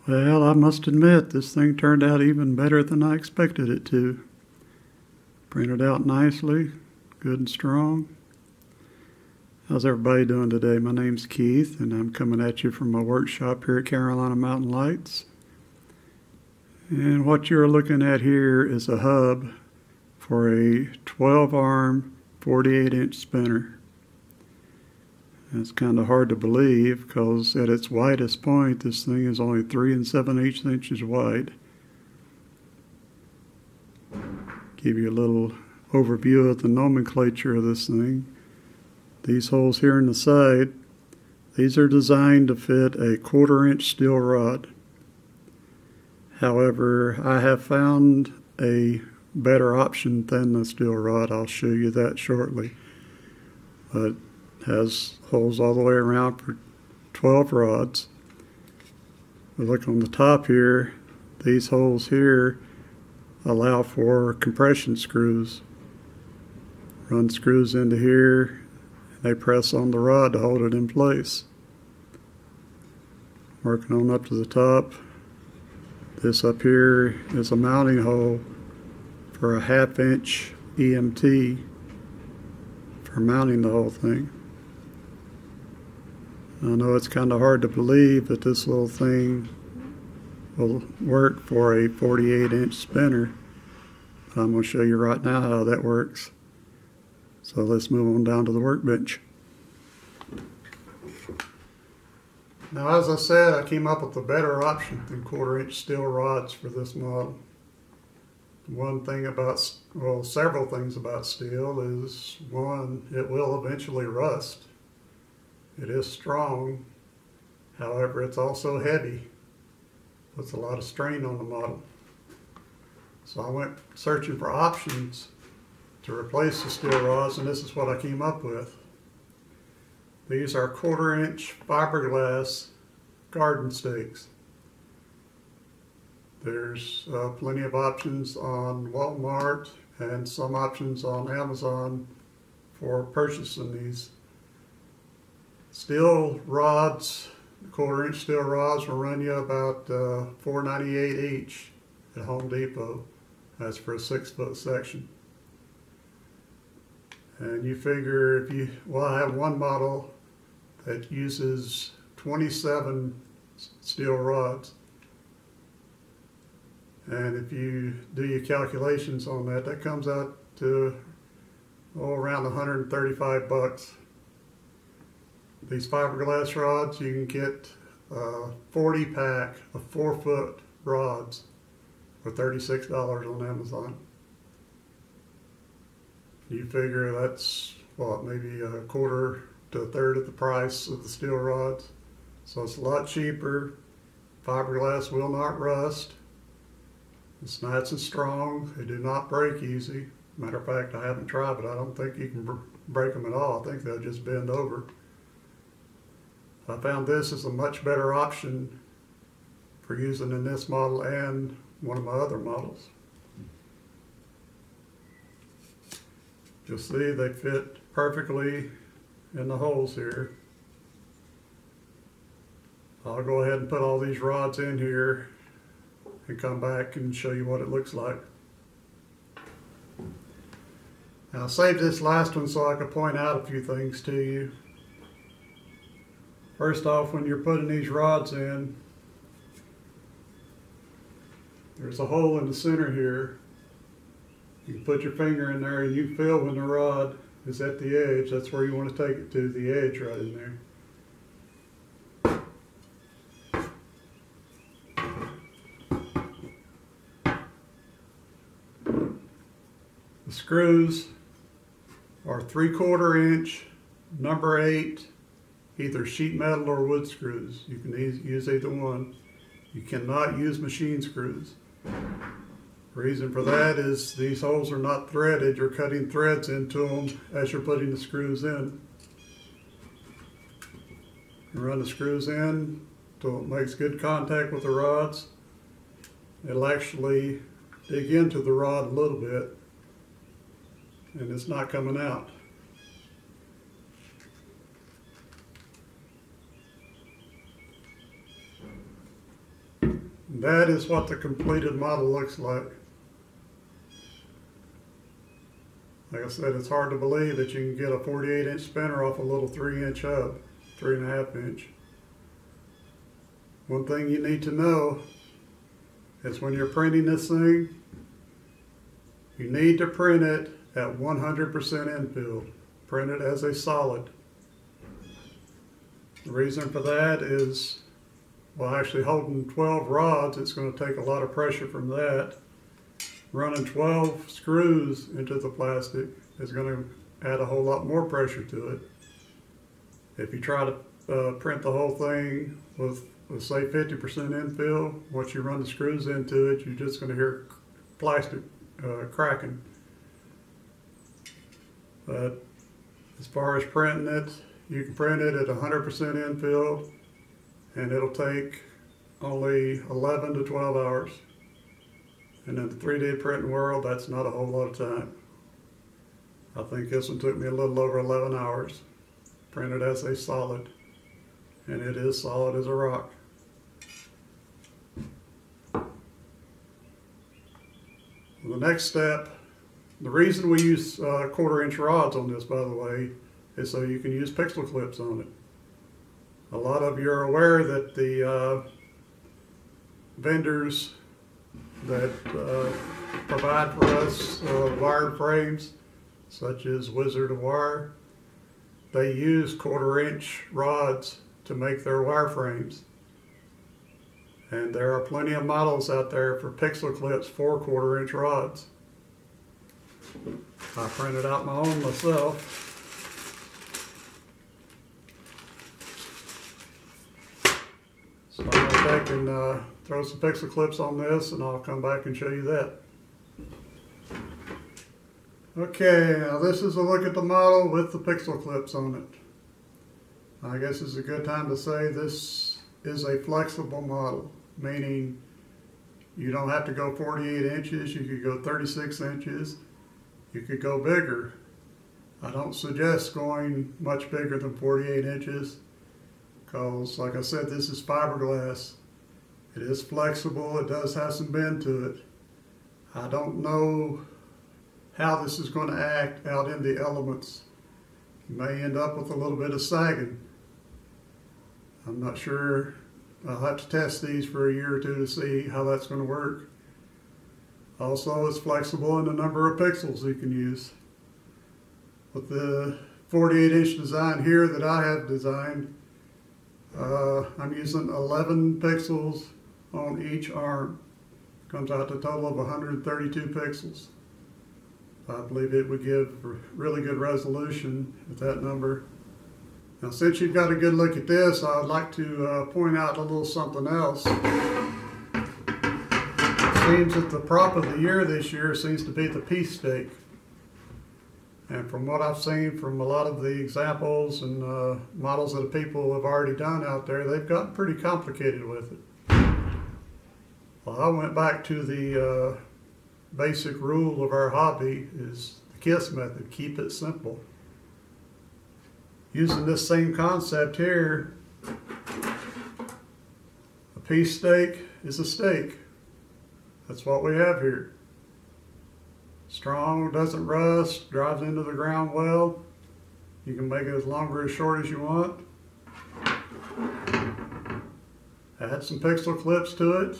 Well, I must admit, this thing turned out even better than I expected it to. Printed out nicely, good and strong. How's everybody doing today? My name's Keith, and I'm coming at you from my workshop here at Carolina Mountain Lights. And what you're looking at here is a hub for a 12-arm, 48-inch spinner. It's kind of hard to believe because at its widest point, this thing is only 3 7/8 inches wide. Give you a little overview of the nomenclature of this thing. These holes here in the side, these are designed to fit a 1/4-inch steel rod. However, I have found a better option than the steel rod. I'll show you that shortly. But has holes all the way around for 12 rods. We look on the top here, these holes here allow for compression screws. Run screws into here, and they press on the rod to hold it in place. Working on up to the top, this up here is a mounting hole for a 1/2 inch EMT for mounting the whole thing. I know it's kind of hard to believe that this little thing will work for a 48-inch spinner. I'm going to show you right now how that works. So let's move on down to the workbench. Now, as I said, I came up with a better option than 1/4-inch steel rods for this model. One thing about, well, several things about steel is, one, it will eventually rust. It is strong, however, it's also heavy. Puts a lot of strain on the model. So I went searching for options to replace the steel rods, and this is what I came up with. These are 1/4-inch fiberglass garden stakes. There's plenty of options on Walmart and some options on Amazon for purchasing these. Steel rods, 1/4-inch steel rods will run you about $4.98 each at Home Depot. That's for a 6-foot section. And you figure if you, well, I have one model that uses 27 steel rods. And if you do your calculations on that, that comes out to around 135 bucks. These fiberglass rods, you can get a 40 pack of 4-foot rods for $36 on Amazon. You figure that's, what, maybe a quarter to a third of the price of the steel rods. So it's a lot cheaper. Fiberglass will not rust. It's nice and strong. They do not break easy. Matter of fact, I haven't tried, but I don't think you can break them at all. I think they'll just bend over. I found this is a much better option for using in this model and one of my other models. You'll see they fit perfectly in the holes here. I'll go ahead and put all these rods in here and come back and show you what it looks like. Now, I saved this last one so I could point out a few things to you. First off, when you're putting these rods in, there's a hole in the center here. You can put your finger in there and you feel when the rod is at the edge. That's where you want to take it to, the edge right in there. The screws are 3/4 inch, number 8, either sheet metal or wood screws. You can use either one. You cannot use machine screws. The reason for that is these holes are not threaded. You're cutting threads into them as you're putting the screws in. You run the screws in until it makes good contact with the rods. It'll actually dig into the rod a little bit, and it's not coming out. And that is what the completed model looks like. Like I said, it's hard to believe that you can get a 48-inch spinner off a little 3-inch hub, 3.5 inch. One thing you need to know is when you're printing this thing, you need to print it at 100% infill. Print it as a solid. The reason for that is, well, actually holding 12 rods, it's going to take a lot of pressure from that. Running 12 screws into the plastic is going to add a whole lot more pressure to it. If you try to print the whole thing with say 50% infill, once you run the screws into it, you're just going to hear plastic cracking. But as far as printing it, you can print it at 100% infill, and it'll take only 11 to 12 hours. And in the 3D printing world, that's not a whole lot of time. I think this one took me a little over 11 hours. Printed as a solid, and it is solid as a rock. The next step, the reason we use 1/4 inch rods on this, by the way, is so you can use pixel clips on it. A lot of you are aware that the vendors that provide for us wired frames, such as Wizard of Wire, they use 1/4 inch rods to make their wire frames. And there are plenty of models out there for pixel clips for 1/4 inch rods. I printed out my own myself. So I'm going to take and throw some pixel clips on this, and I'll come back and show you that. Okay, now this is a look at the model with the pixel clips on it. I guess it's a good time to say this is a flexible model, meaning you don't have to go 48 inches, you could go 36 inches, you could go bigger. I don't suggest going much bigger than 48 inches because, like I said, this is fiberglass. It is flexible, it does have some bend to it. I don't know how this is going to act out in the elements. You may end up with a little bit of sagging. I'm not sure. I'll have to test these for a year or two to see how that's going to work. Also, it's flexible in the number of pixels you can use. With the 48-inch design here that I have designed, I'm using 11 pixels on each arm. Comes out to a total of 132 pixels. I believe it would give really good resolution at that number. Now, since you've got a good look at this, I'd like to point out a little something else. It seems that the prop of the year this year seems to be the piece stake. And from what I've seen from a lot of the examples and models that people have already done out there, they've gotten pretty complicated with it. Well, I went back to the basic rule of our hobby is the KISS method, keep it simple. Using this same concept here, a piece stake is a stake. That's what we have here. Strong, doesn't rust, drives into the ground well. You can make it as long or as short as you want. Add some pixel clips to it,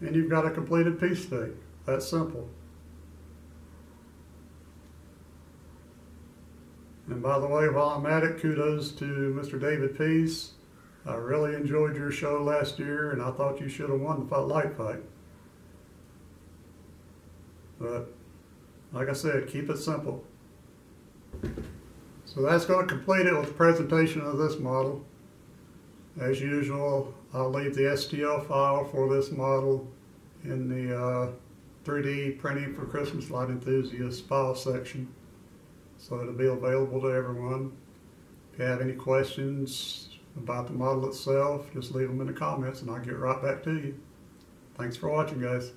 and you've got a completed piece stake. That's simple. And by the way, while I'm at it, kudos to Mr. David Peace. I really enjoyed your show last year, and I thought you should have won the light fight. But like I said, keep it simple. So that's going to complete it with the presentation of this model. As usual, I'll leave the STL file for this model in the 3D Printing for Christmas Light Enthusiasts file section. So it'll be available to everyone. If you have any questions about the model itself, just leave them in the comments and I'll get right back to you. Thanks for watching, guys.